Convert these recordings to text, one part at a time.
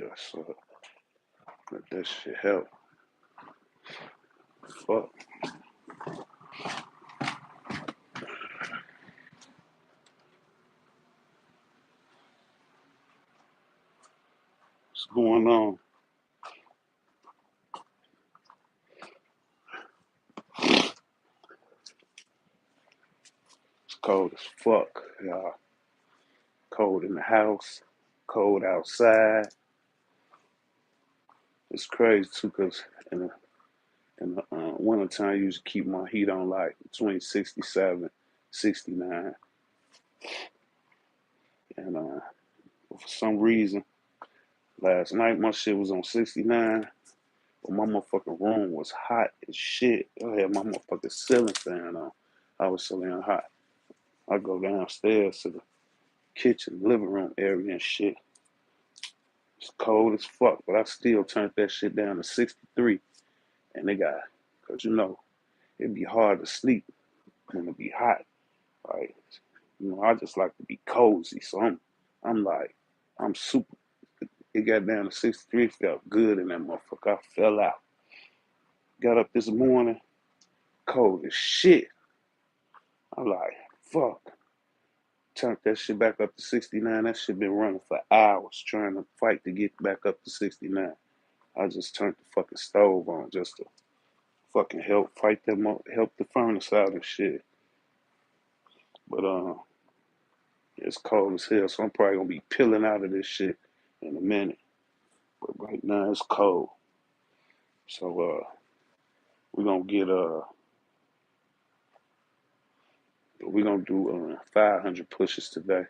Yeah, so let that shit help. Fuck. What's going on? It's cold as fuck, y'all. Cold in the house, cold outside. It's crazy too, cause in the wintertime, I usually keep my heat on like between 67, 69. And for some reason, last night my shit was on 69, but my motherfucking room was hot as shit. I had my motherfucking ceiling fan on. I was so damn hot. I go downstairs to the kitchen, living room area and shit. It's cold as fuck, but I still turned that shit down to 63. And they got, cause it'd be hard to sleep when it be hot. Like, I just like to be cozy. So I'm like, I'm super. It got down to 63, felt good in that motherfucker. I fell out. Got up this morning, cold as shit. I'm like, fuck. Turned that shit back up to 69. That shit been running for hours trying to fight to get back up to 69. I just turned the fucking stove on just to fucking help fight them up, help the furnace out and shit. But it's cold as hell, so I'm probably gonna be peeling out of this shit in a minute. But right now it's cold. So we're gonna get we're gonna do 500 pushes today,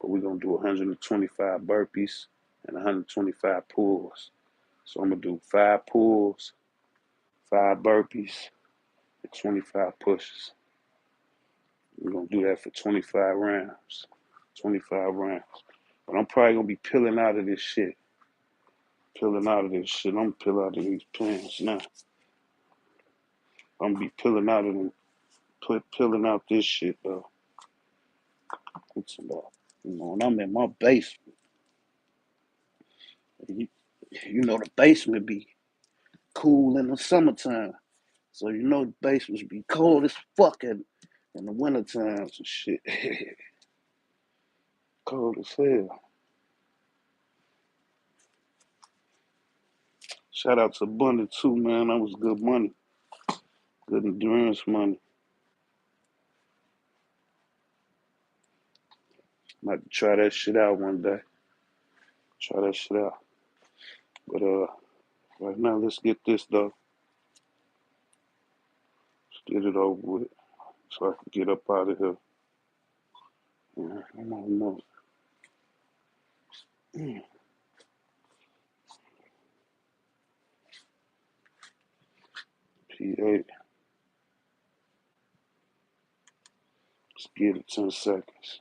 but we're gonna do 125 burpees and 125 pulls. So I'm gonna do 5 pulls, 5 burpees, and 25 pushes. We're gonna do that for 25 rounds. 25 rounds. But I'm probably gonna be peeling out of this shit. Peeling out of this shit. I'm gonna peel out of these plans now. I'm gonna be peeling out of them, peeling out this shit though. It's about, when I'm in my basement, you, the basement be cool in the summertime. So the basements be cold as fuck in the winter times and shit. Cold as hell. Shout out to Bundy too, man. That was good money. Good endurance money. Might try that shit out one day. Try that shit out. But right now let's get this though. Let's get it over with. So I can get up out of here. Yeah, I'm on P8. Let's give it 10 seconds.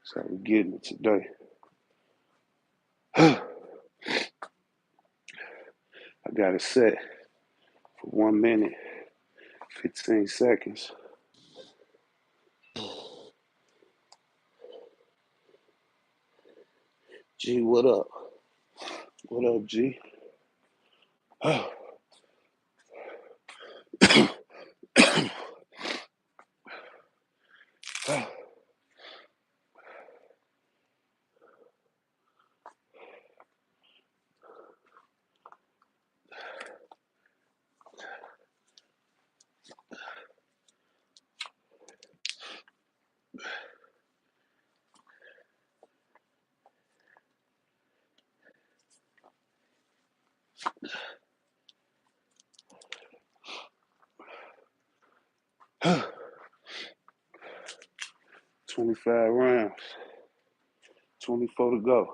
So we're getting it today. I got it set for 1 minute, 15 seconds. G, what up? What up, G? 25 rounds. 24 to go.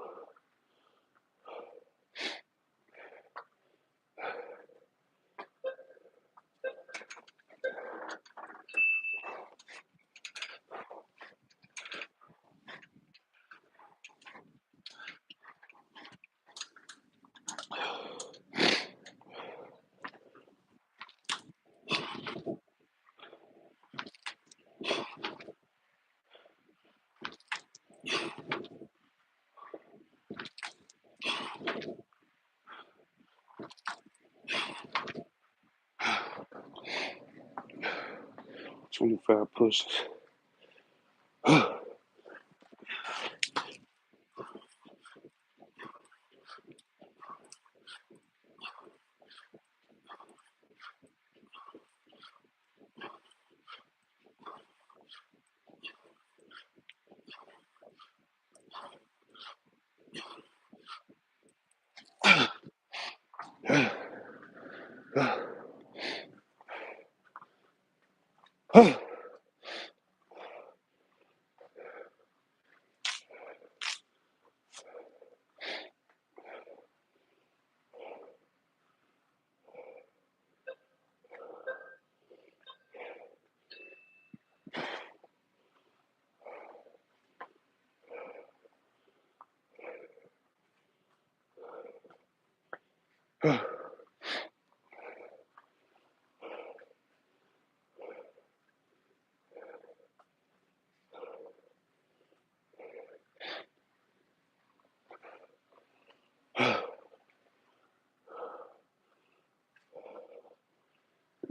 $25 pushes.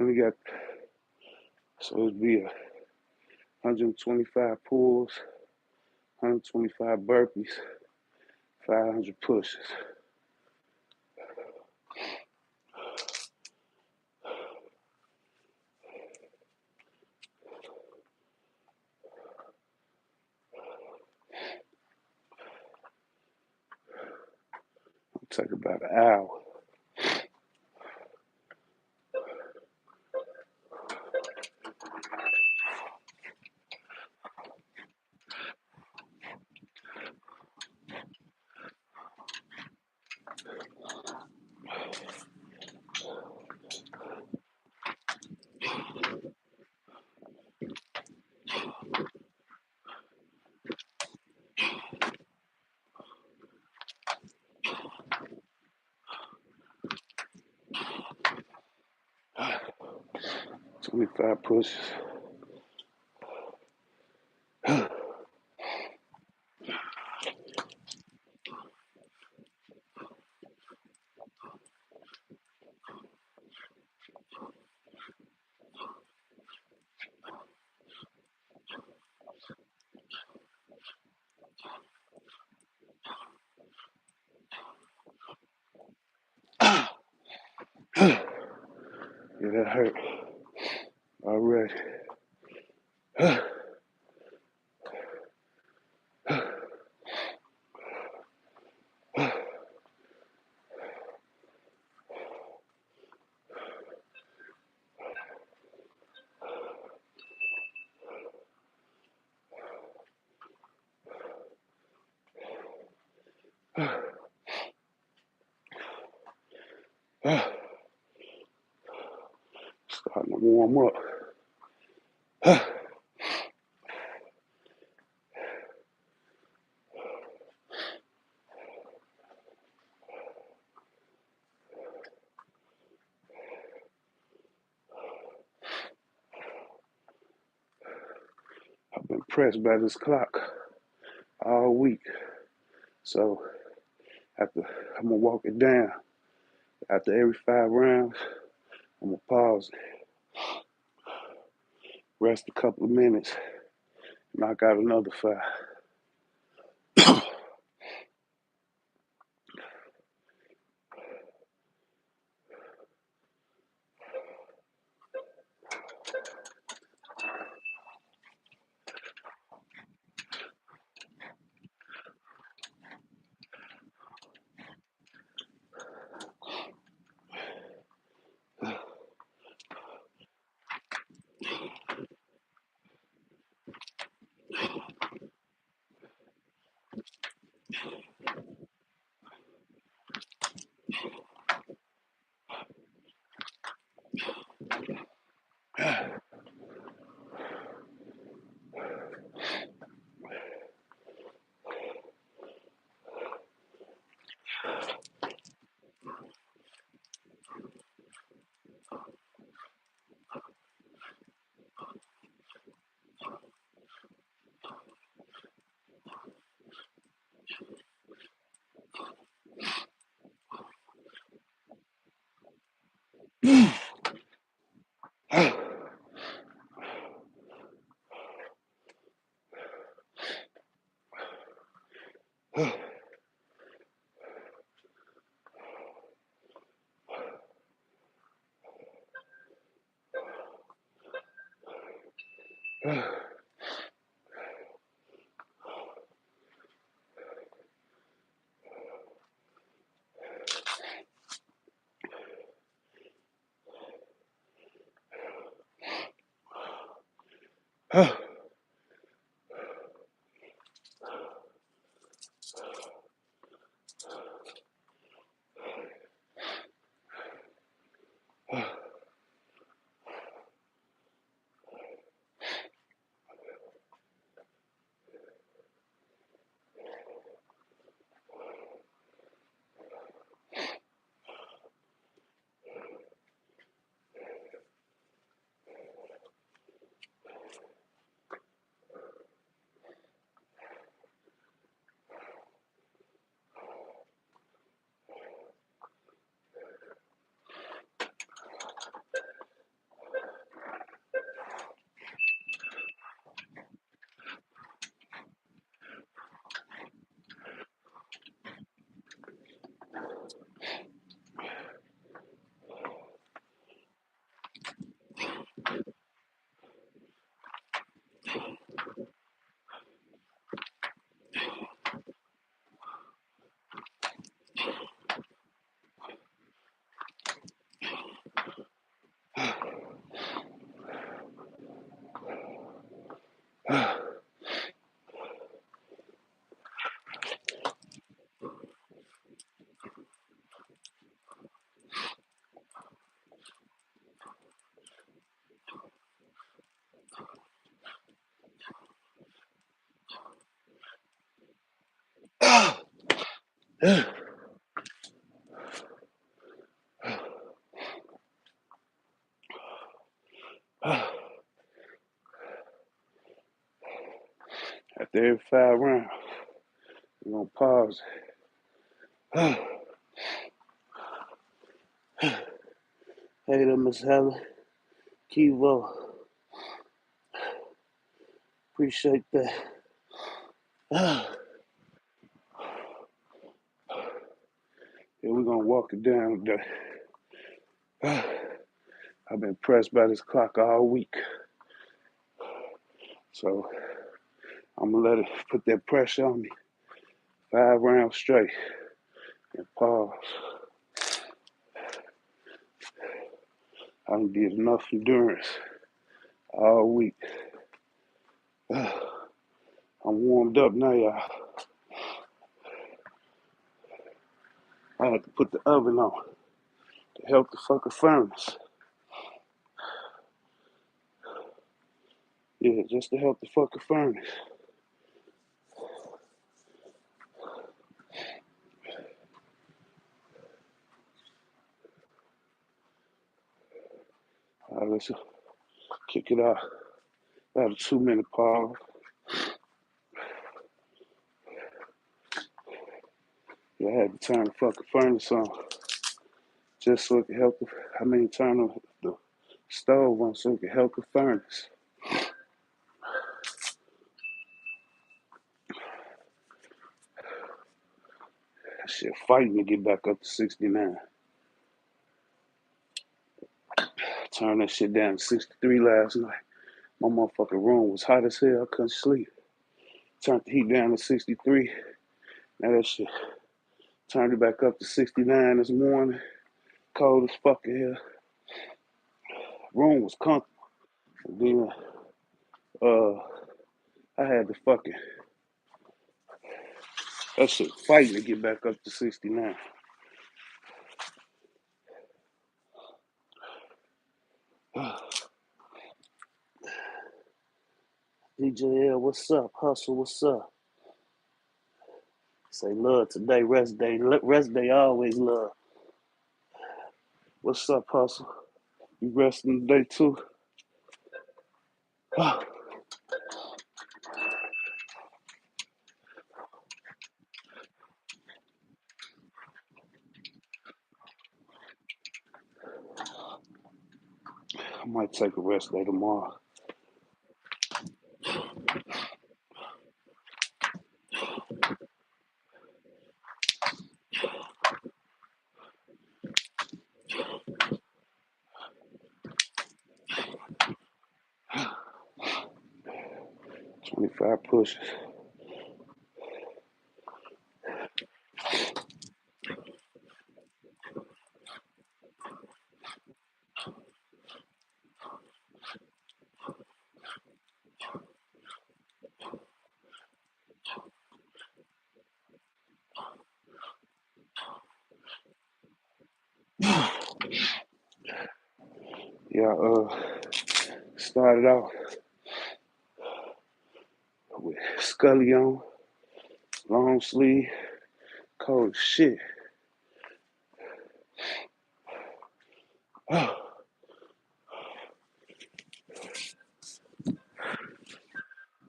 And we got, so it'd be 125 pulls, 125 burpees, 500 pushes. It'll take about an hour. $25 pushes. Yeah, that hurt already. Starting to warm up. I've been pressed by this clock all week. So after I'm gonna walk it down. After every 5 rounds, I'm gonna pause, rest a couple of minutes, knock out another 5. After every 5 rounds, we're gonna pause. Hey there, Miss Helen. Kivo. Appreciate that. Yeah, we're gonna walk it down today. I've been pressed by this clock all week. So I'm gonna let it put that pressure on me. 5 rounds straight and pause. I done did enough endurance all week. I'm warmed up now, y'all. I had to put the oven on to help the fucking furnace. Yeah, just to help the fucking furnace. All right, let's kick it off. About a 2-minute pause. Yeah, I had to turn the fucking furnace on just so it could help turn the stove on so it could help the furnace. That shit fighting to get back up to 69. Turned that shit down to 63 last night. My motherfucking room was hot as hell. I couldn't sleep. Turned the heat down to 63. Now that shit turned it back up to 69 this morning. Cold as fuck in here. Room was comfortable. And then I had to fucking that shit fighting to get back up to 69. DJ L, what's up? Hustle, what's up? Say love today, rest day. Rest day always love. What's up, Hustle? You resting today too? I might take a rest day tomorrow. 25 pushes. Yeah, started off with Scully on, long sleeve, cold as shit.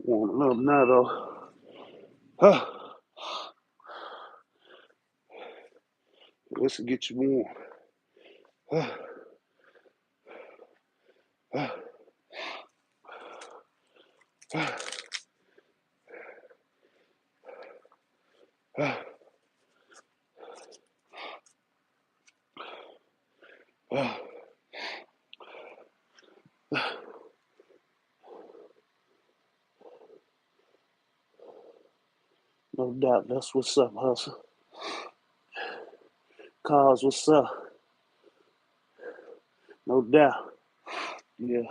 Warming up now though. Let's get you warm. No doubt, that's what's up, hustle. Cause what's up? No doubt. Yeah,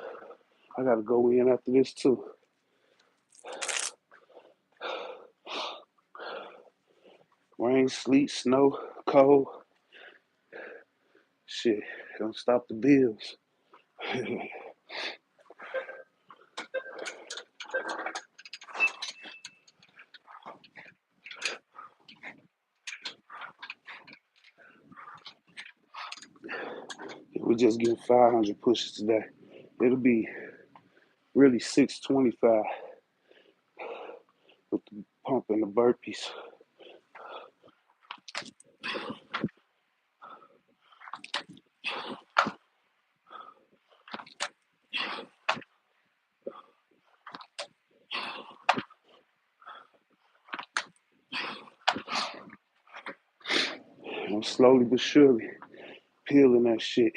I gotta go in after this too. Rain, sleet, snow, cold. Shit, don't stop the bills. We're just getting 500 pushes today. It'll be really 625 with the pump and the burpees. I'm slowly but surely peeling that shit.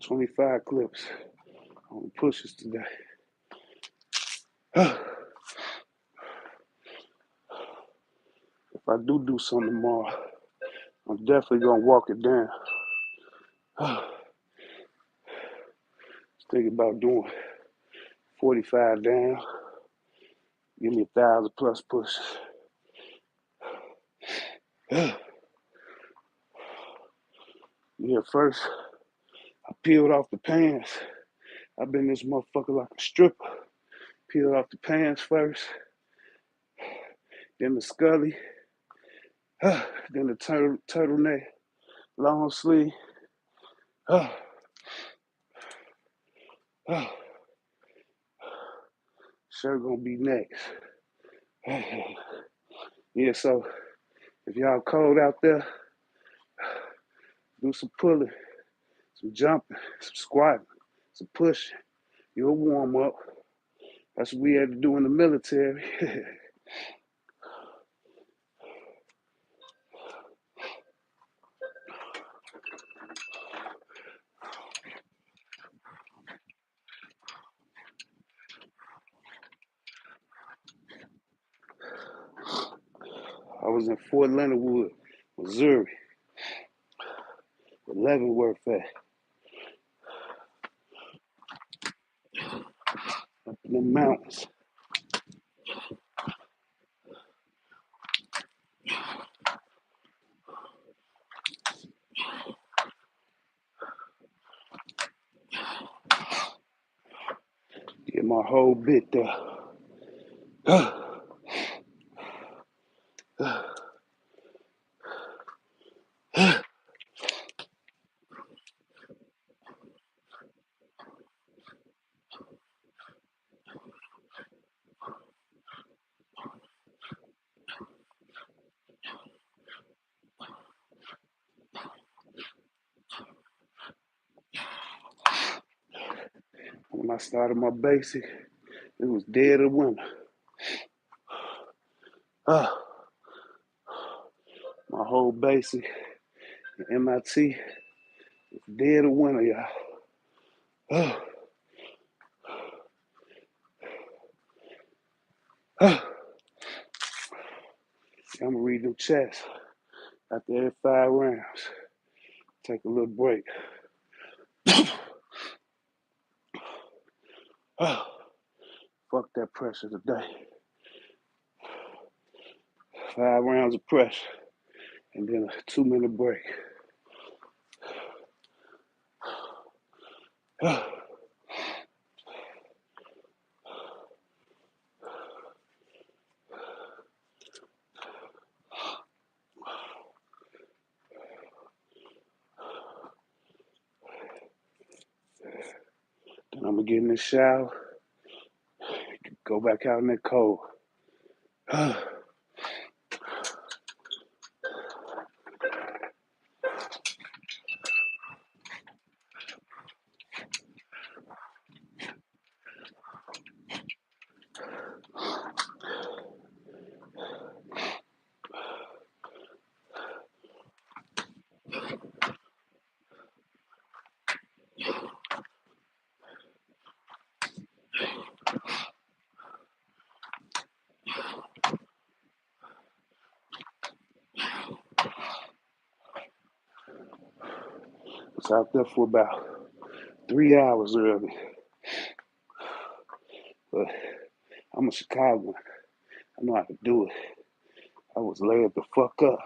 25 clips on the pushes today. If I do something tomorrow, I'm definitely gonna walk it down. Thinking about doing 45 down. Give me 1,000 plus pushes. Yeah, first I peeled off the pants. I've been this motherfucker like a stripper. Peeled off the pants first, then the scully, then the turtleneck, long sleeve. Shirt gonna be next. Yeah, so if y'all cold out there, do some pulling, some jumping, some squatting, some pushing. You'll warm up. That's what we had to do in the military. I was in Fort Leonard Wood, Missouri, with Leavenworth at, up in the mountains. Get my whole bit there. When I started my basic, it was dead of winter. Uh, my whole basic at MIT was dead of winter, y'all. Uh, uh, I'm gonna read them chats after every 5 rounds. Take a little break. Fuck that pressure today. 5 rounds of pressure and then a 2-minute break. Then I'm gonna get in the shower, go back out in that cold. Was out there for about 3 hours early. But I'm a Chicagoan. I know how to do it. I was laid the fuck up.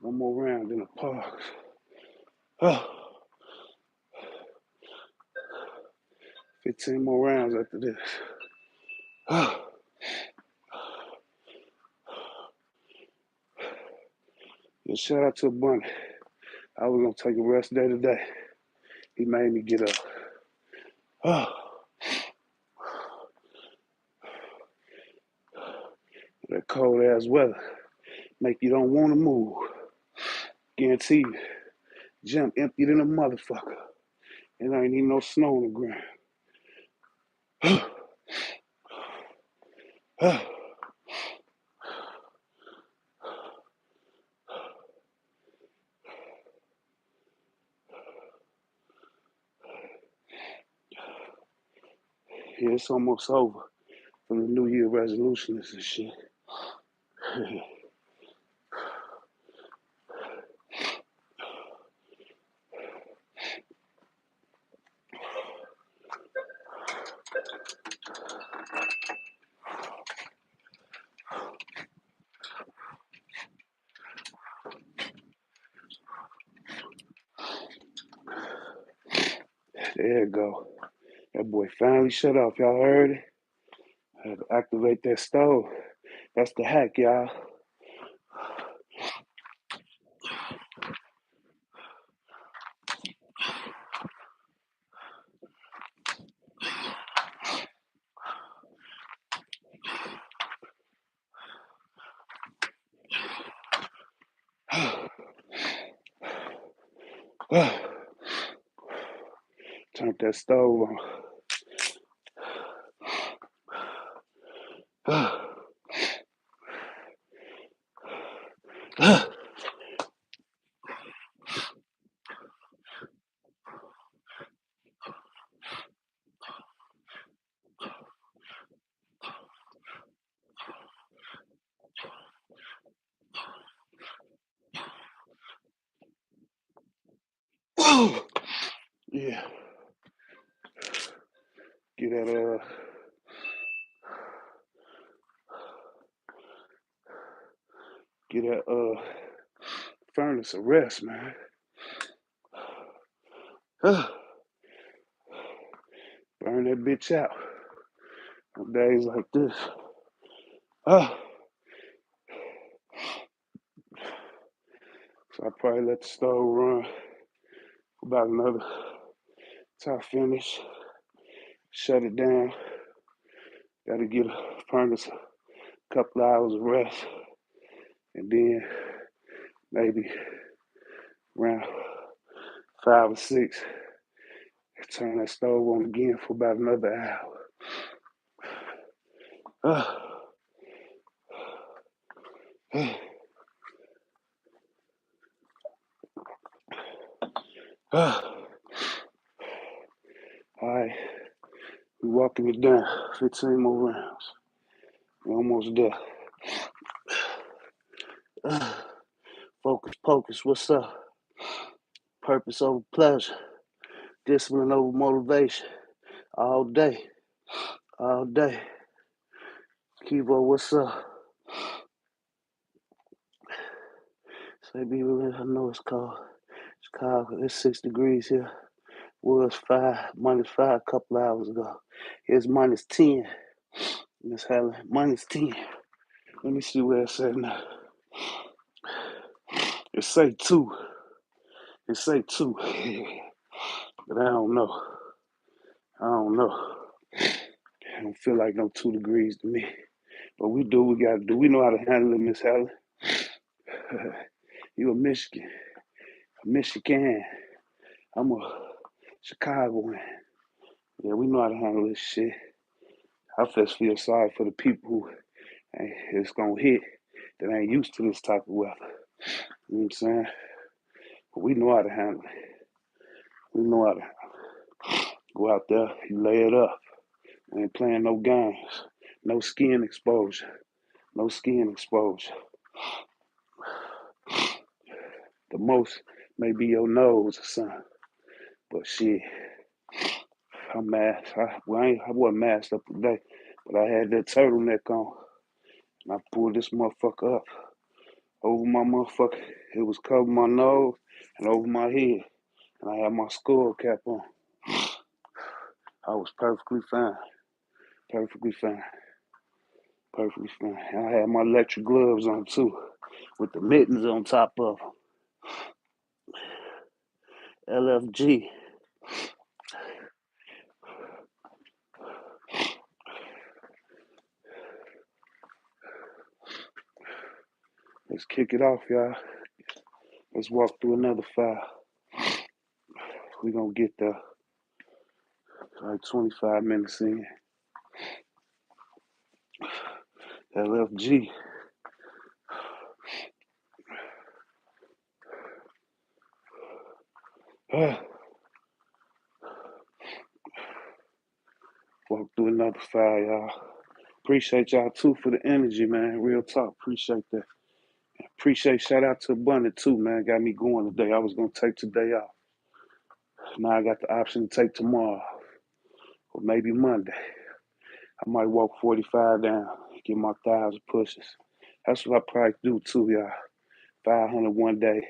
One more round in the park. 15 more rounds after this. Yeah, shout out to Bunny. I was gonna take a rest day today. He made me get up. That cold ass weather make you don't want to move. Guarantee you, gym empty than a motherfucker. And there ain't even no snow on the ground. Yeah, it's almost over for the New Year resolutions and shit. There you go. That boy finally shut off. Y'all heard it? I had to activate that stove. That's the hack, y'all. Turn that stove on. Yeah. Get that furnace a rest, man. Burn that bitch out on days like this. Probably let the stove run for about another till I finish. Shut it down. Gotta get a furnace a couple hours of rest. And then maybe around 5 or 6, turn that stove on again for about another hour. All right, we're walking it down. 15 more rounds. We're almost there. Focus, focus. What's up? Purpose over pleasure. Discipline over motivation. All day. All day. Kivo, what's up? Say, be real. I know it's cold. It's 6 degrees here. Was -5 a couple hours ago. It's -10. Miss Helen, -10. Let me see where it's at now. It say 2. It say 2. But I don't know. I don't know. I don't feel like no 2 degrees to me. But we do. We got to do. We know how to handle it, Miss Helen. You a Michigan. I'm a Chicagoan. Yeah, we know how to handle this shit. I just feel sorry for the people who it's gonna hit that ain't used to this type of weather. You know what I'm saying? But we know how to handle it. We know how to go out there, you lay it up. We ain't playing no games. No skin exposure. No skin exposure. The most may be your nose or something. But shit, I'm masked. I wasn't masked up today, but I had that turtleneck on. And I pulled this motherfucker up over my motherfucker. It was covering my nose and over my head. And I had my skull cap on. I was perfectly fine. Perfectly fine. Perfectly fine. And I had my electric gloves on too, with the mittens on top of them. LFG. Let's kick it off, y'all. Let's walk through another 5. We're gonna get there like 25 minutes in. LFG. Walk through another 5, y'all. Appreciate y'all too for the energy, man. Real talk. Appreciate that. Appreciate shout out to Abundant too, man. Got me going today. I was gonna take today off. Now I got the option to take tomorrow or maybe Monday. I might walk 45 down, get my thighs pushes. That's what I probably do too, y'all. 500 one day,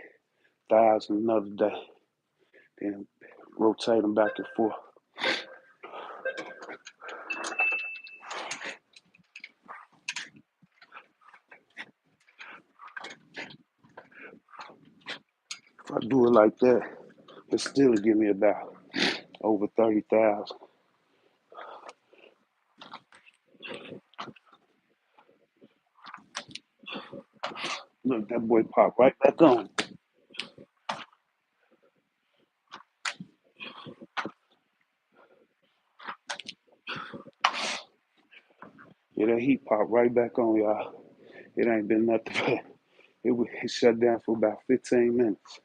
1,000 another day. Then rotate them back and forth. If I do it like that, it still give me about over 30,000. Look, that boy popped right back on. Yeah, that heat popped right back on, y'all. It ain't been nothing but it shut down for about 15 minutes.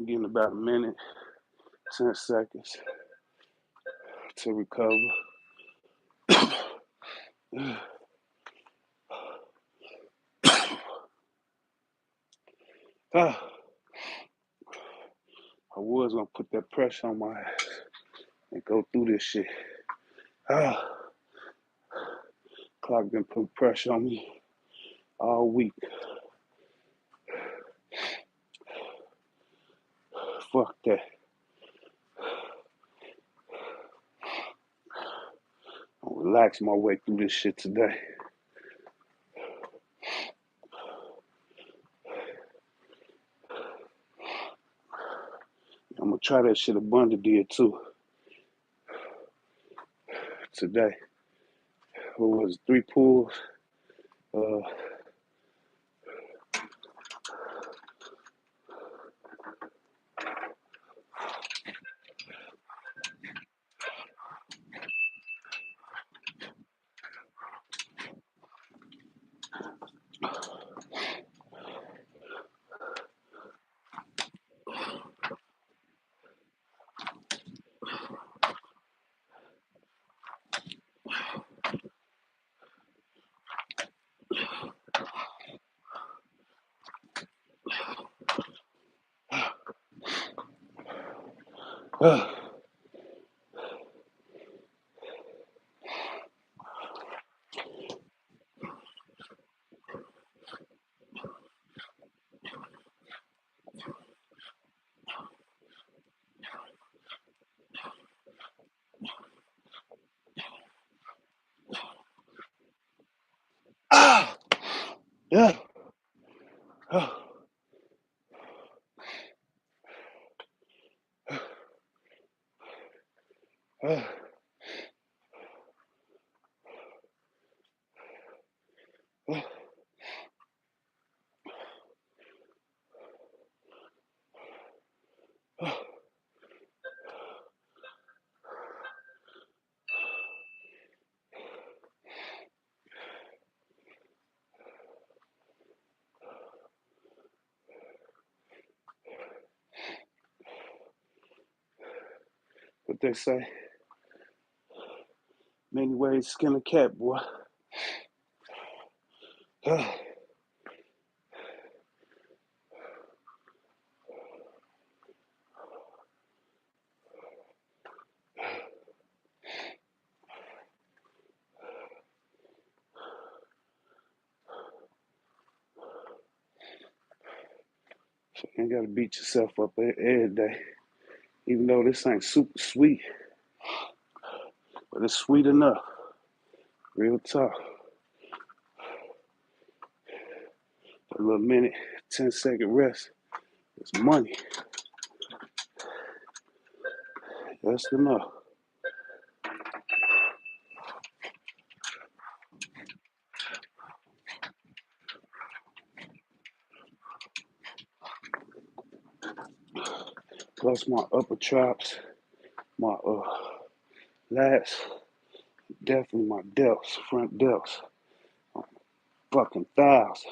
I'm getting about a minute, 10 seconds to recover. Ah, I was gonna put that pressure on my ass and go through this shit. Ah, clock been putting pressure on me all week. Fuck that. I'll relax my way through this shit today. I'm gonna try that shit Abundant did too today. What was it, 3 pulls? Uh, uh, ah, yeah. Uh, uh, uh, what they say? Many ways to skin a cat, boy. Uh, so you ain't gotta beat yourself up every day. Even though this ain't super sweet, but it's sweet enough. Real talk. A little minute, 10-second rest. It's money. That's enough. Plus my upper traps, my lats, definitely my delts, front delts, fucking thighs.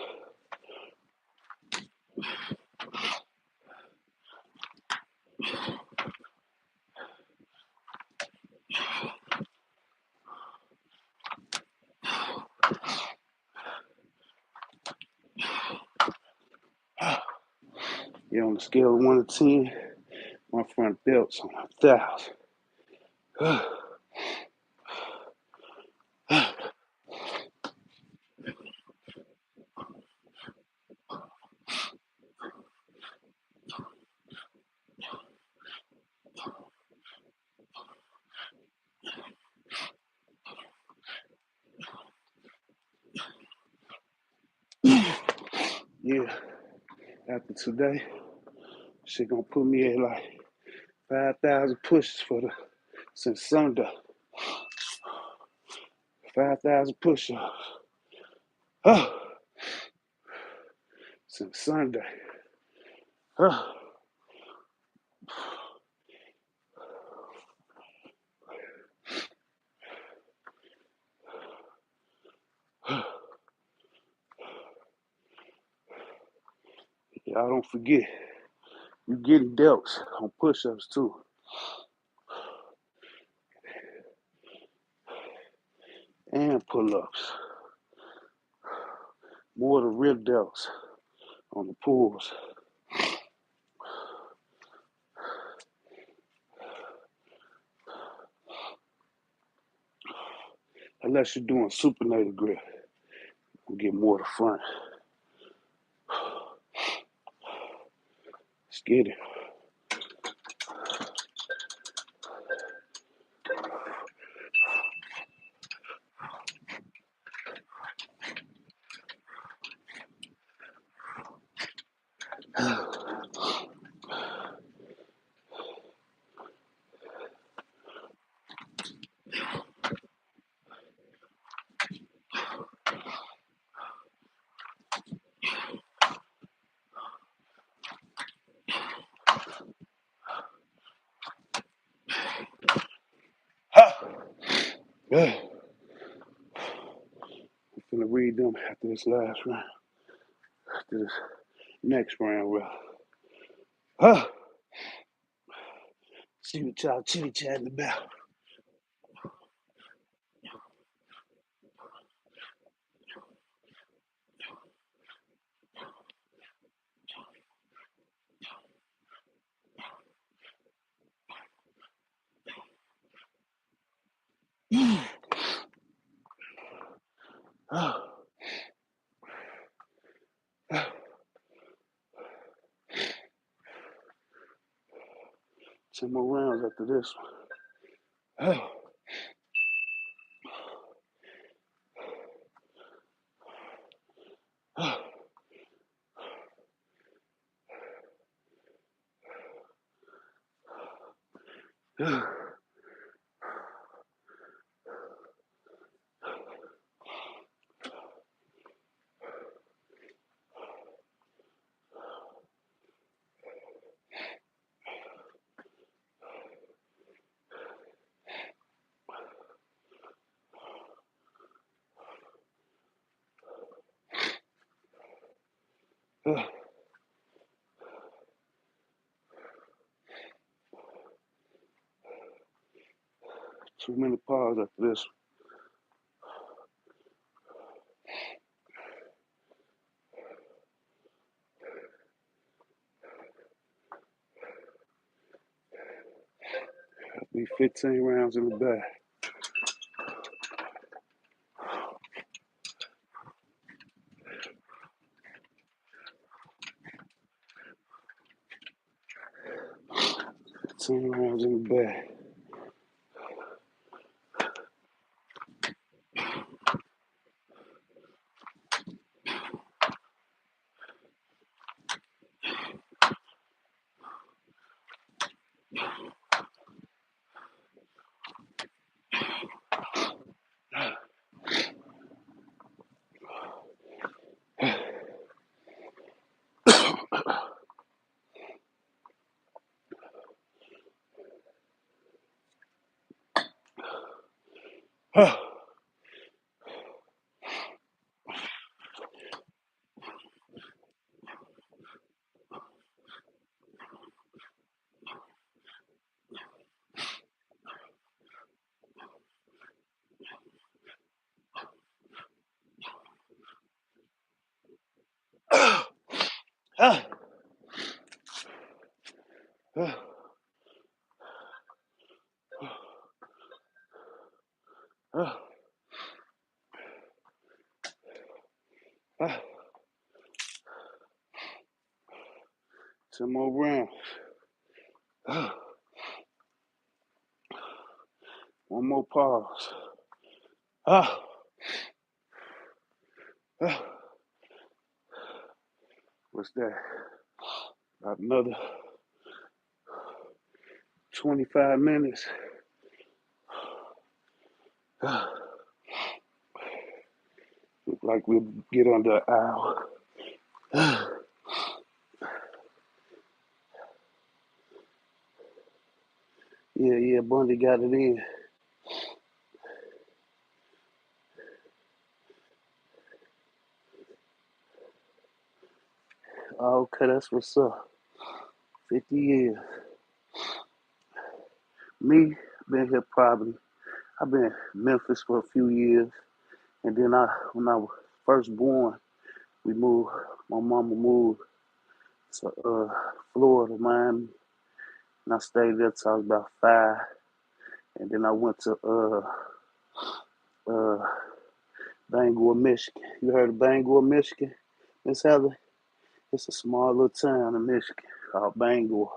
Yeah, on the scale of 1 to 10, my front delts on my thighs. Yeah, after today, shit gonna put me at like 5,000 pushes for the since Sunday. 5,000 push-ups. Since Sunday. Oh, y'all don't forget, you getting delts on push-ups too. And pull-ups. More the rib delts on the pulls. Unless you're doing supinator grip, you'll get more to front. Let's get it. I'm finna read them after this last round. After this next round, bro. See what y'all chitty chatting about. Ten more rounds after this one. Too many pause after this one. Be 15 rounds in the bag. Ten rounds in the bag. Ten more rounds. One more pause. What's that? About another 25 minutes. Look like we'll get under an hour. Yeah, Bundy got it in. Okay, that's what's up. 50 years. Me, been here probably, I've been in Memphis for a few years. And then when I was first born, my mama moved to Florida, Miami. And I stayed there till I was about 5. And then I went to uh, Bangor, Michigan. You heard of Bangor, Michigan, Miss Heather? It's a small little town in Michigan called Bangor.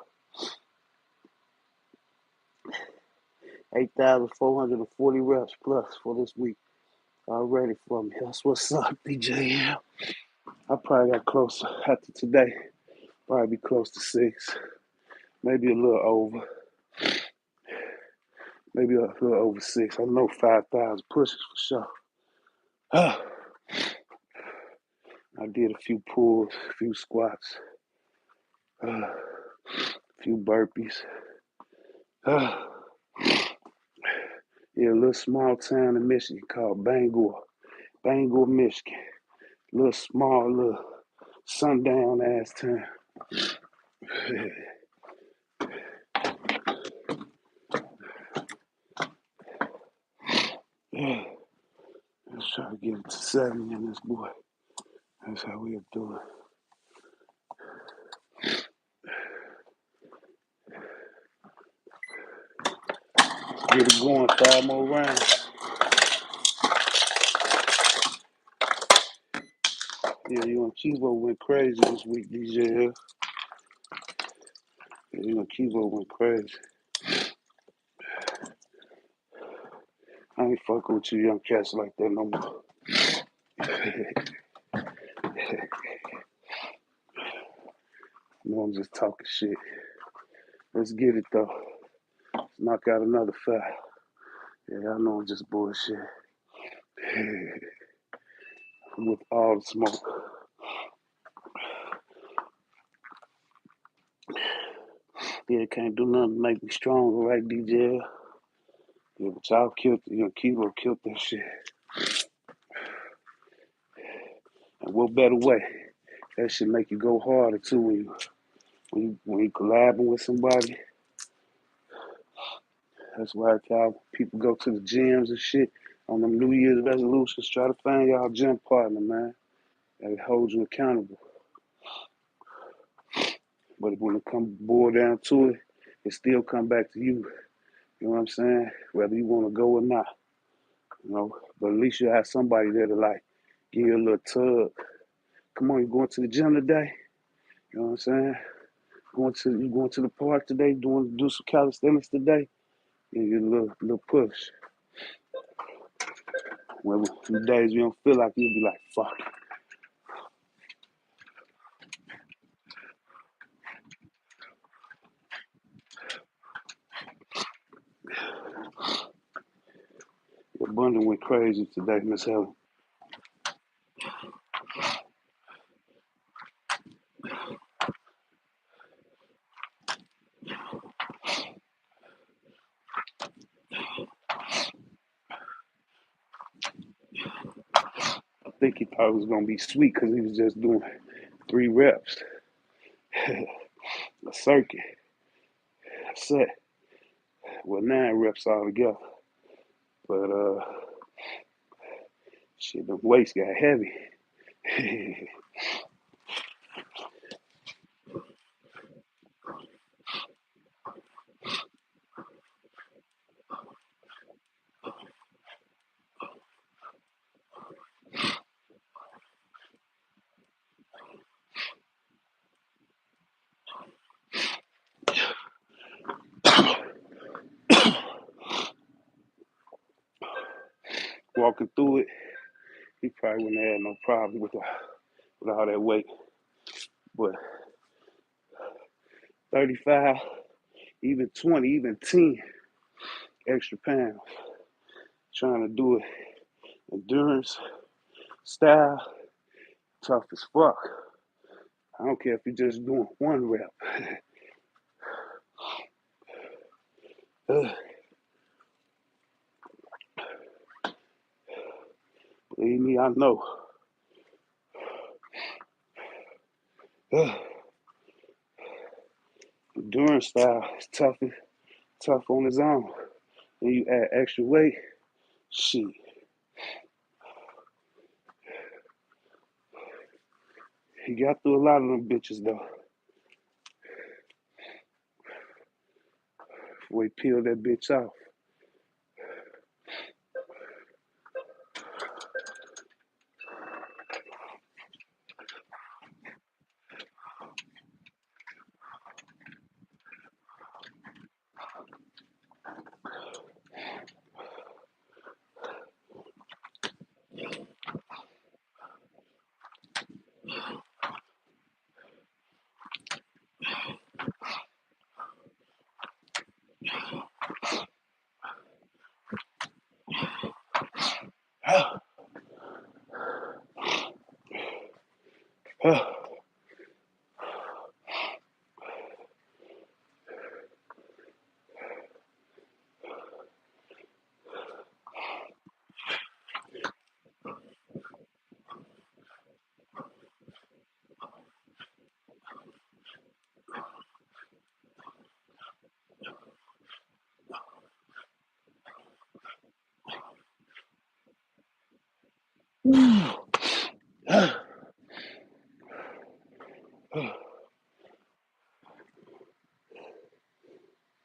8,440 reps plus for this week already for me. That's what's up, DJ. I probably got close after today. Probably be close to 6, maybe a little over. Maybe a little over 6. I know 5,000 pushes for sure. I did a few pulls, a few squats, a few burpees. Yeah, a little small town in Michigan called Bangor, Michigan. Little small, little sundown ass town. Yeah. Let's try to get it to 70 in this boy. That's how we'll do it. Get it going, 5 more rounds. Yeah, you and Kivo went crazy this week, DJ. Yeah, you and Kivo went crazy. I ain't fucking with you young cats like that no more. No, I'm just talking shit. Let's get it though. Let's knock out another 5. Yeah, I know I'm just bullshit. With all the smoke. Yeah, can't do nothing to make me stronger, right, DJ? Yeah, but y'all killed, Kivo killed that shit. And what better way? That shit make you go harder too when you collabing with somebody. That's why y'all people go to the gyms and shit on them New Year's resolutions. Try to find y'all gym partner, man. That holds you accountable. But when it come boil down to it, it still come back to you. You know what I'm saying? Whether you want to go or not. You know, but at least you have somebody there to like give you a little tug. Come on, you going to the gym today? You know what I'm saying? You going to the park today? Do some calisthenics today? Yeah, you a little push. When some days you don't feel like you'll be like, fuck. Your bundle went crazy today, Miss Helen. I think he thought it was gonna be sweet because he was just doing 3 reps, a circuit, a set, well 9 reps altogether. But shit, the weights got heavy. Walking through it, he probably wouldn't have had no problem with all that weight. But 35, even 20, even 10 extra pounds, trying to do it endurance style, tough as fuck. I don't care if you're just doing 1 rep. Believe me, I know. Endurance style is tough on its own. Then you add extra weight, shit. He got through a lot of them bitches though. Before he peeled that bitch off.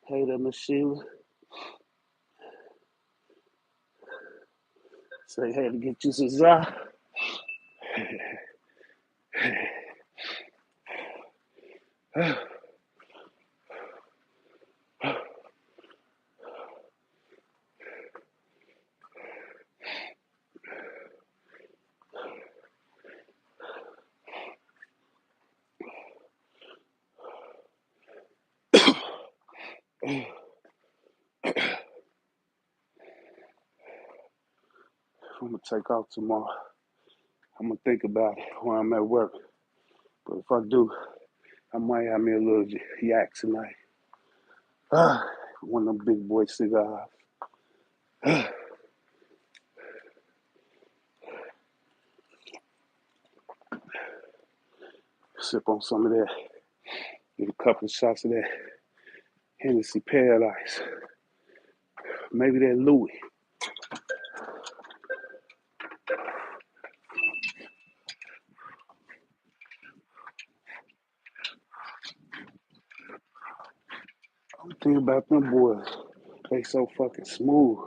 Hey there, Miss Sheila. Say hey to get you some za. I'm gonna take off tomorrow. I'm gonna think about it while I'm at work. But if I do, I might have me a little yak tonight. One of them big boy cigars. Sip on some of that. Get a couple of shots of that Hennessy Paradise. Maybe that Louis. I'm thinking about them boys. They so fucking smooth.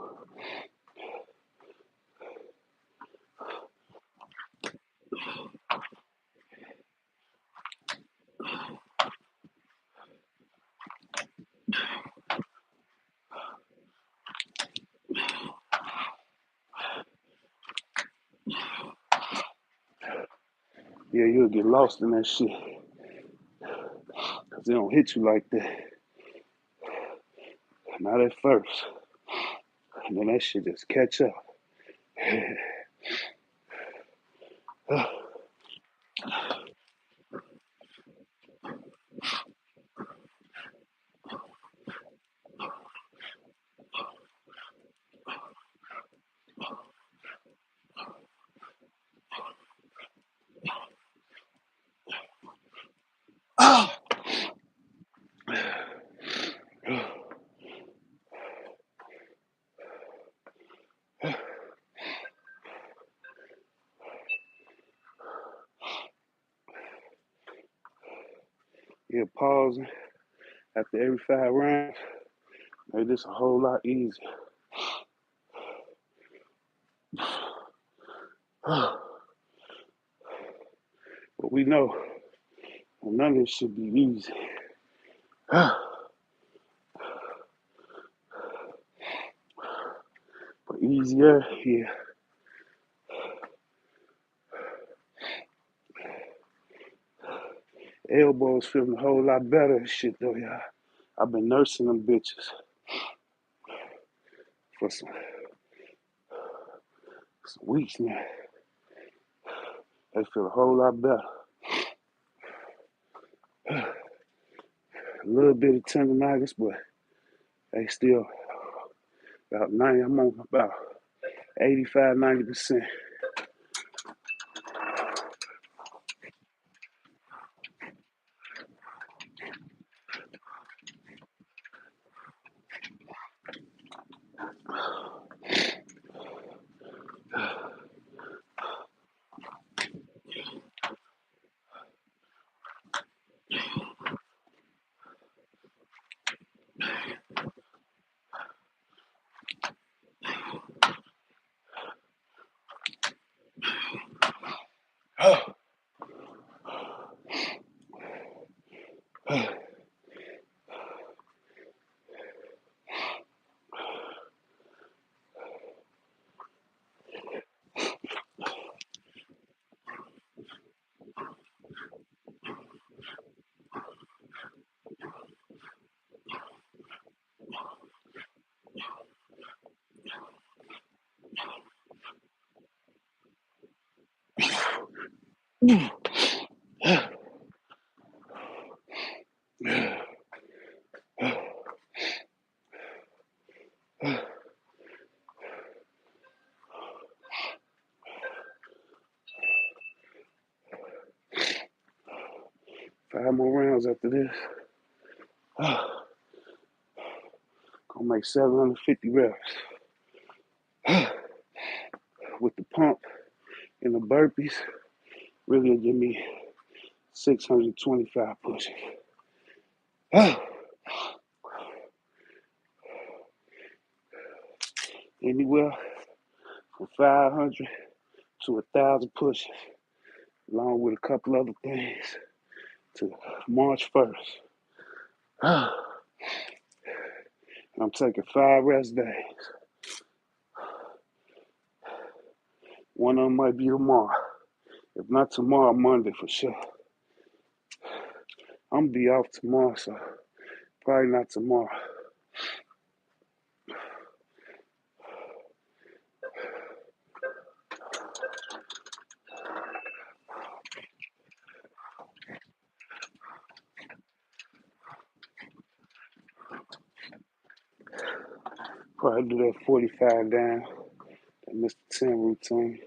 Yeah, you'll get lost in that shit. Cause they don't hit you like that. Not at first. And then that shit just catch up. Yeah, pausing after every 5 rounds made this a whole lot easier. But we know none of this should be easy. But easier, yeah. Elbows feeling a whole lot better and shit though, y'all. I've been nursing them bitches for some weeks now. They feel a whole lot better. A little bit of tendonitis, but they still about 90. I'm on about 85, 90%. 5 more rounds after this. Gonna make 750 reps. With the pump and the burpees, really give me 625 pushes. Anywhere from 500 to 1,000 pushes, along with a couple other things, to March 1st. I'm taking 5 rest days. One of them might be tomorrow. If not tomorrow, Monday for sure. I'm gonna be off tomorrow, so probably not tomorrow. Probably do that 45 down, that Mr. 10 routine.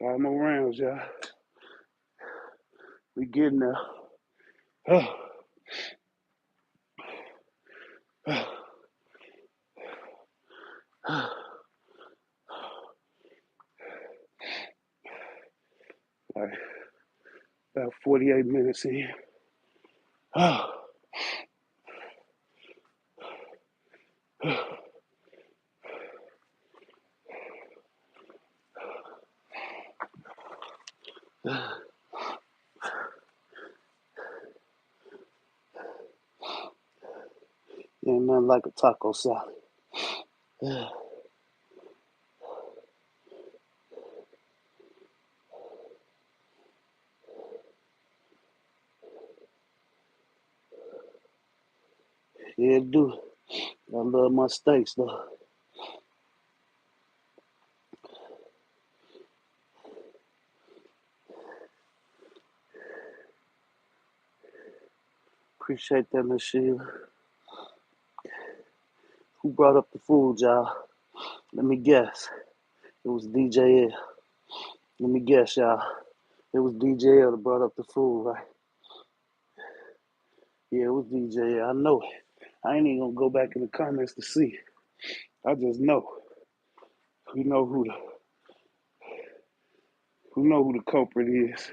Five more rounds, y'all. We getting there. Like about 48 minutes in. Ain't nothing like a taco salad. Yeah, do. I love my steaks, though. Appreciate that, Miss Sheila. Who brought up the food, y'all? Let me guess. It was DJ L. Let me guess, y'all. It was DJ L that brought up the food, right? Yeah, it was DJ L. I know it. I ain't even gonna go back in the comments to see. I just know. We know who the culprit is.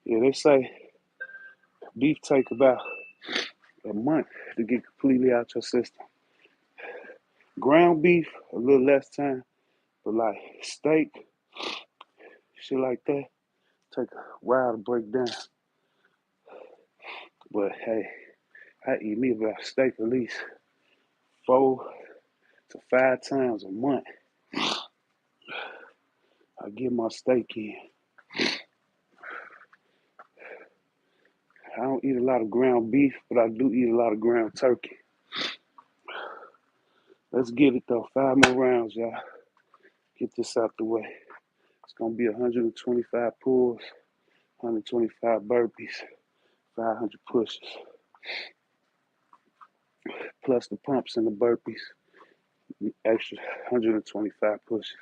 Yeah, they say beef take about a month to get completely out your system. Ground beef, a little less time, but like steak, shit like that, take a while to break down. But hey, I eat me about steak at least 4 to 5 times a month. I get my steak in. I don't eat a lot of ground beef, but I do eat a lot of ground turkey. Let's get it though. 5 more rounds, y'all. Get this out the way. It's gonna be 125 pulls, 125 burpees, 500 pushes. plus the pumps and the burpees. Extra 125 pushes.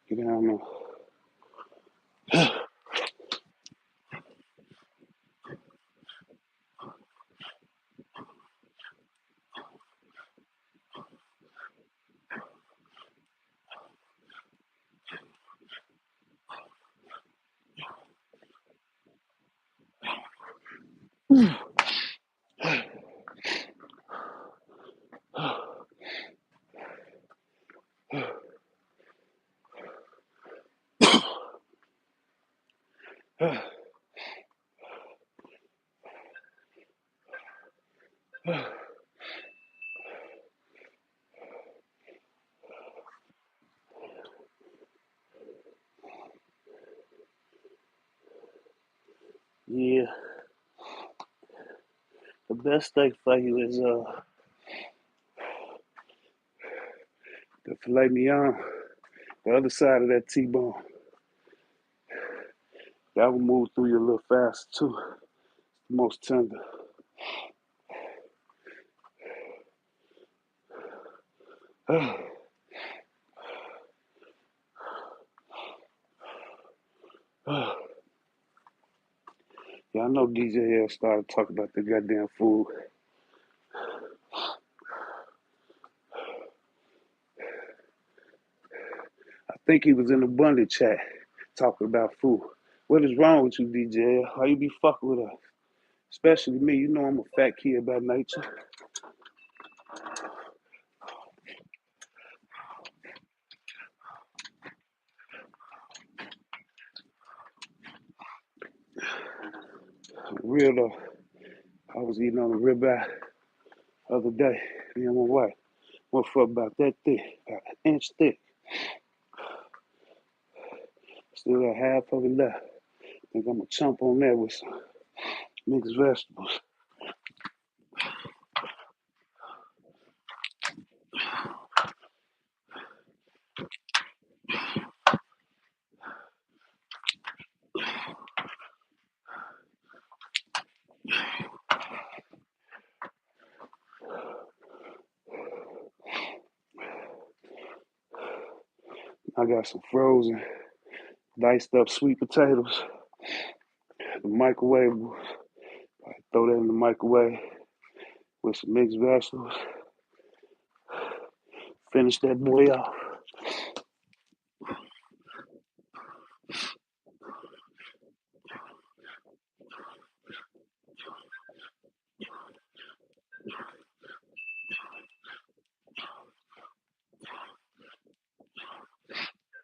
Get down there. Yeah, the best steak for you is the filet mignon. The other side of that T-bone, that will move through you a little faster too. It's the most tender. Yeah, I know DJ L started talking about the goddamn food. I think he was in the Bundy chat talking about food. What is wrong with you, DJ L? How you be fucking with us? Especially me, you know I'm a fat kid by nature. Real though, I was eating on a ribeye the other day. Me and my wife went for about that thick, about an inch thick. Still got half of it left. Think I'm gonna chomp on that with some mixed vegetables. I got some frozen, diced up sweet potatoes, the microwave. I throw that in the microwave with some mixed vegetables. Finish that boy off.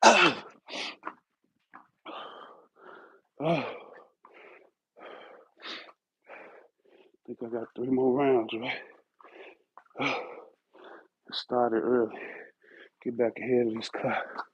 I think I got 3 more rounds, right? Started early. Get back ahead of this clock.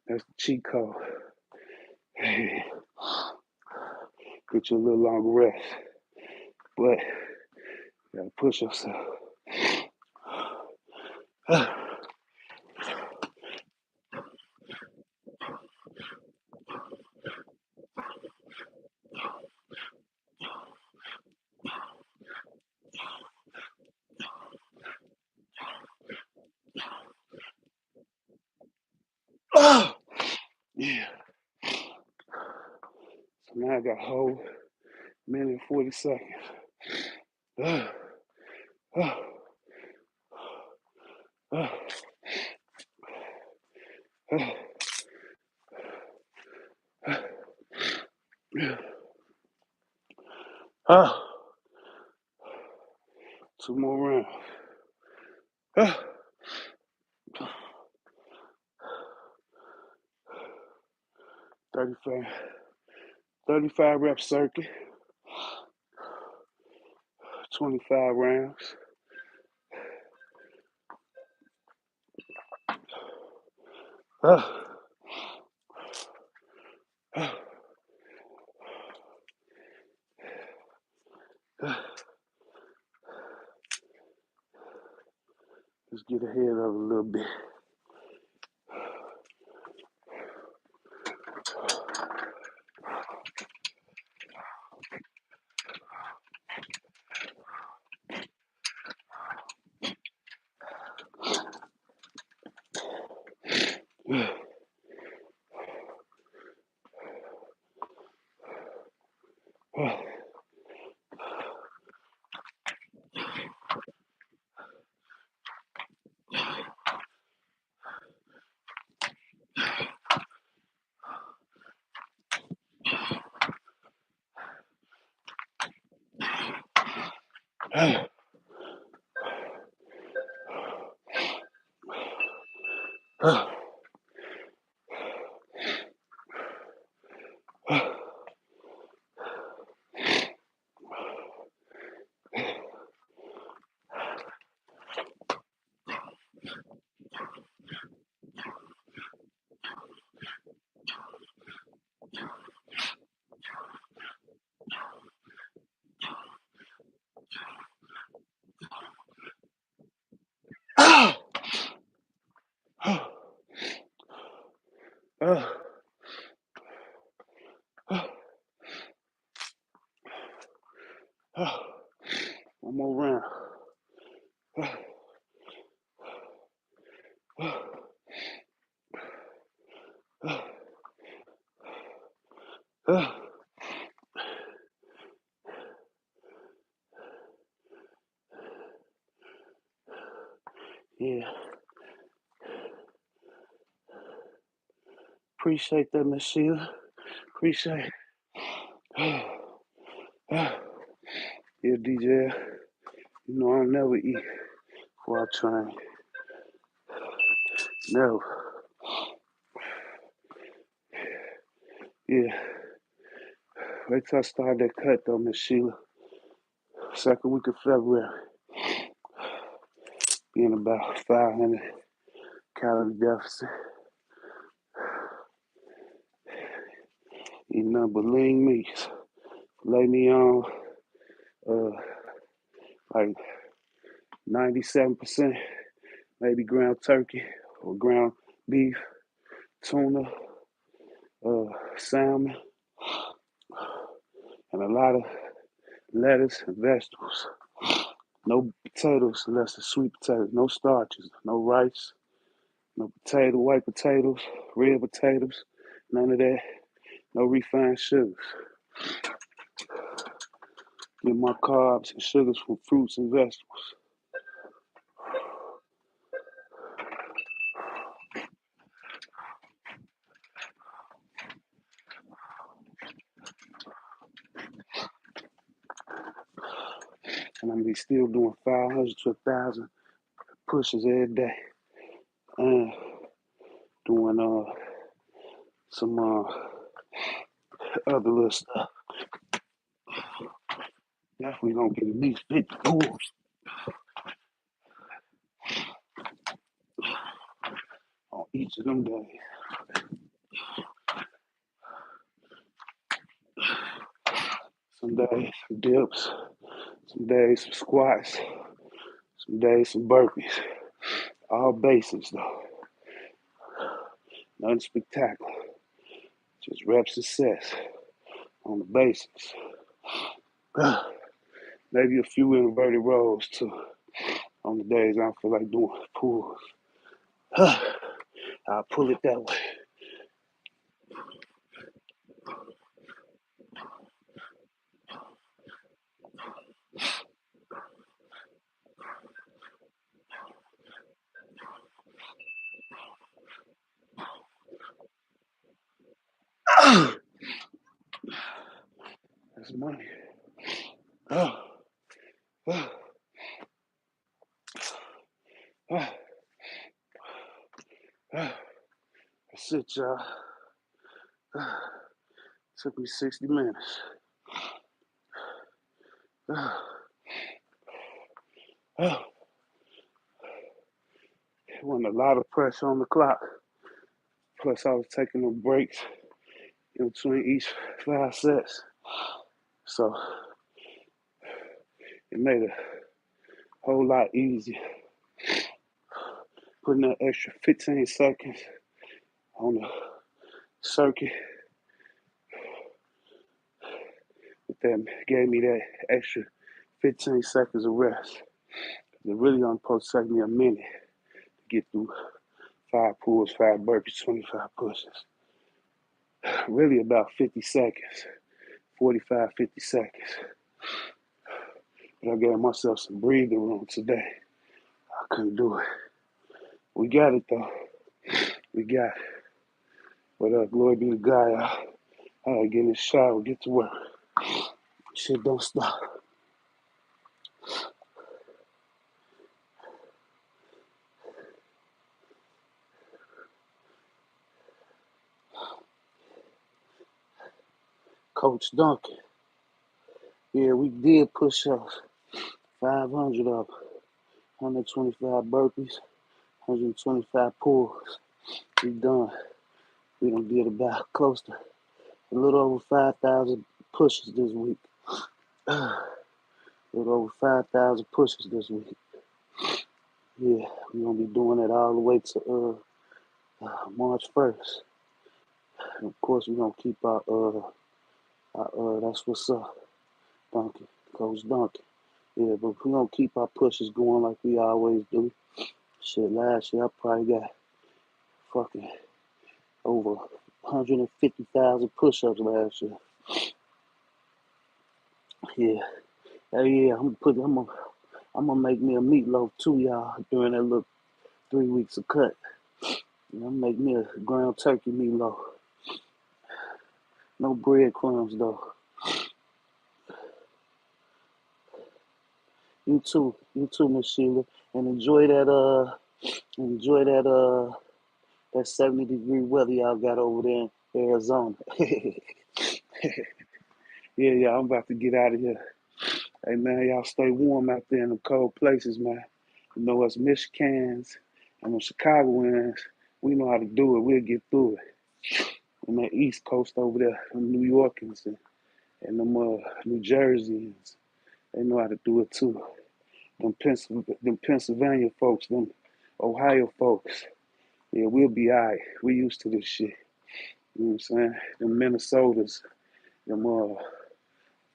That's the cheat code. Get you a little longer rest. But you gotta push yourself. Yeah. So now I got a whole minute and 40 seconds. Uh, uh, uh, uh, uh. Two more rounds. Uh, 35, 35 rep circuit, 25 rounds. Uh, uh, uh. Let's get ahead of it a little bit. One more round. Yeah. Appreciate that, Miss Sheila. Appreciate it. Yeah, DJ. You know I'll never eat before I train. Never. Yeah. Wait till I start that cut though, Miss Sheila. Second week of February. Being about 500 calorie deficit. Eating nothing but lean meats. Lay me on like 97%, maybe ground turkey or ground beef, tuna, salmon, and a lot of lettuce and vegetables. No potatoes unless it's sweet potatoes. No starches. No rice. No potato, white potatoes, red potatoes. None of that. No refined sugars. Get my carbs and sugars from fruits and vegetables. And I'm gonna be still doing 500 to 1,000 pushes every day. And doing some other little stuff. Definitely gonna get at least 50 pulls on each of them days. Some days some dips, some days some squats, some days some burpees. All basics though. Nothing spectacular. Just reps and sets on the basics. Maybe a few inverted rows too on the days I don't feel like doing pulls. I'll pull it that way. some money. Oh, oh, oh, oh. That's it, y'all. Took me 60 minutes. Oh, oh. It wasn't a lot of pressure on the clock. Plus, I was taking them breaks in between each 5 sets. So it made it a whole lot easier. Putting that extra 15 seconds on the circuit, that gave me that extra 15 seconds of rest. It really only supposed to take me a minute to get through 5 pulls, 5 burpees, 25 pushes. Really about 50 seconds, 45, 50 seconds. But I gave myself some breathing room today. I couldn't do it. We got it though. We got it. But glory be to God. I gotta get in the shower, get to work. Shit don't stop. Coach Duncan. Yeah, we did push ups. 500 of 125 burpees, 125 pulls. We done. We done did about close to a little over 5,000 pushes this week. A little over 5,000 pushes this week. Yeah, we're gonna be doing it all the way to March 1st. And of course, we're gonna keep our that's what's up, Duncan, Coach Duncan. Yeah, but we're gonna keep our pushes going like we always do. Shit, last year I probably got fucking over 150,000 push-ups last year. Yeah, yeah. I'm gonna make me a meatloaf too, y'all, during that little 3 weeks of cut. I'm gonna make me a ground turkey meatloaf. No breadcrumbs though. You too, Miss Sheila, and enjoy that 70-degree weather y'all got over there in Arizona. Yeah, I'm about to get out of here. Hey man, y'all stay warm out there in the cold places, man. You know us Michigans and the Chicagoans, we know how to do it. We'll get through it. On that East Coast over there, them New Yorkers and them New Jerseyans, they know how to do it too. Them Pennsylvania folks, them Ohio folks, yeah, we'll be all right. We used to this shit. You know what I'm saying? Them Minnesotas, them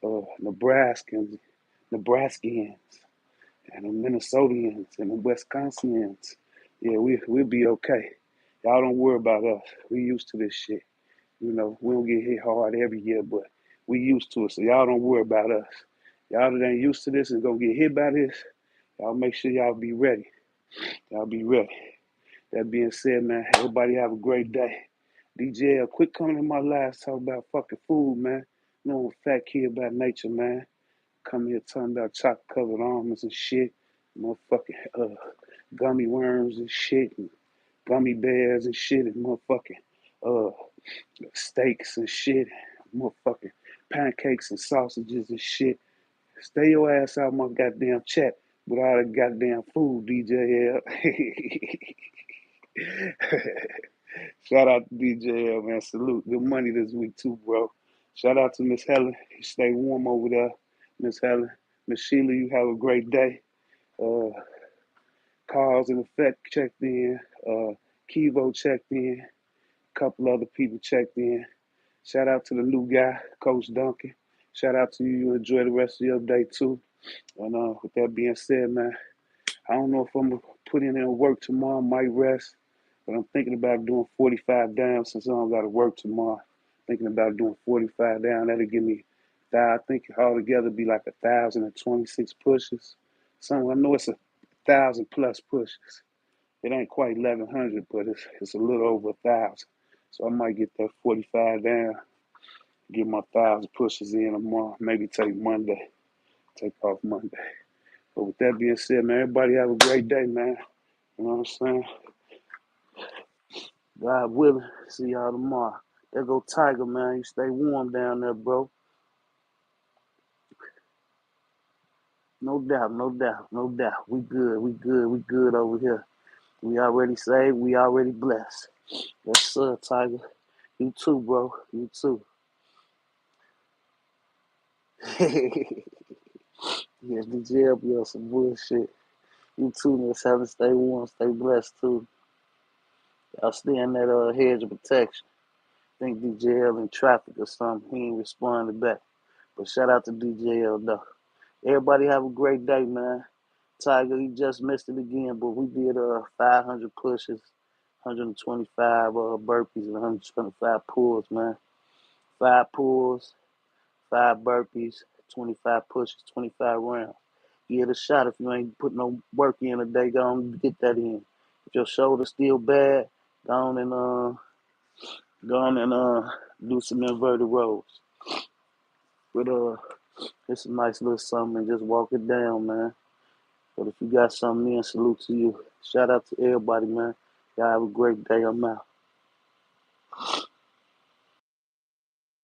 Nebraskans, and the Minnesotians and the Wisconsinians. Yeah, we'll be okay. Y'all don't worry about us. We used to this shit. You know, we don't get hit hard every year, but we used to it. So y'all don't worry about us. Y'all that ain't used to this and gonna get hit by this, y'all make sure y'all be ready. Y'all be ready. That being said, man, everybody have a great day. DJ, quit coming in my lives talking about fucking food, man. You know I'm a fat kid by nature, man. Come here talking about chocolate covered almonds and shit. Motherfucking gummy worms and shit. And gummy bears and shit. And motherfucking uh, steaks and shit. Motherfucking pancakes and sausages and shit. Stay your ass out my goddamn chat with all that goddamn food, DJ L. Shout out to DJ L, man. Salute. Good money this week, too, bro. Shout out to Miss Helen. Stay warm over there, Miss Helen. Miss Sheila, you have a great day. Uh, Cause and Effect checked in. Kivo checked in. A couple other people checked in. Shout out to the new guy, Coach Duncan. Shout out to you. You enjoy the rest of your day, too. And with that being said, man, I don't know if I'm going to put in any work tomorrow. Might rest. But I'm thinking about doing 45 down since I don't got to work tomorrow. Thinking about doing 45 down. That'll give me, I think altogether be like 1,026 pushes. I know it's 1,000 plus pushes. It ain't quite 1,100, but it's a little over 1,000. So I might get that 45 down Get my 1,000 pushes in tomorrow. Maybe take Monday. Take off Monday. But with that being said, man, everybody have a great day, man. You know what I'm saying? God willing, see y'all tomorrow. There go Tiger, man. You stay warm down there, bro. No doubt, no doubt, no doubt. We good, we good, we good over here. We already saved, we already blessed. Yes, sir, Tiger. You too, bro. You too. Yeah, DJ be on some bullshit. You too, Miss Heaven. Stay warm, stay blessed too. Y'all stay in that hedge of protection. Think DJL in traffic or something. He ain't responded back. But shout out to DJL though. Everybody have a great day, man. Tiger, he just missed it again, but we did 500 pushes, 125 burpees, and 125 pulls, man. 5 pulls, 5 burpees, 25 pushes, 25 rounds. Give it a shot if you ain't put no work in a day. Go on and get that in. If your shoulder's still bad, go on and do some inverted rows. But it's a nice little something and just walk it down, man. But if you got something in, salute to you. Shout out to everybody, man. Y'all have a great day. I'm out.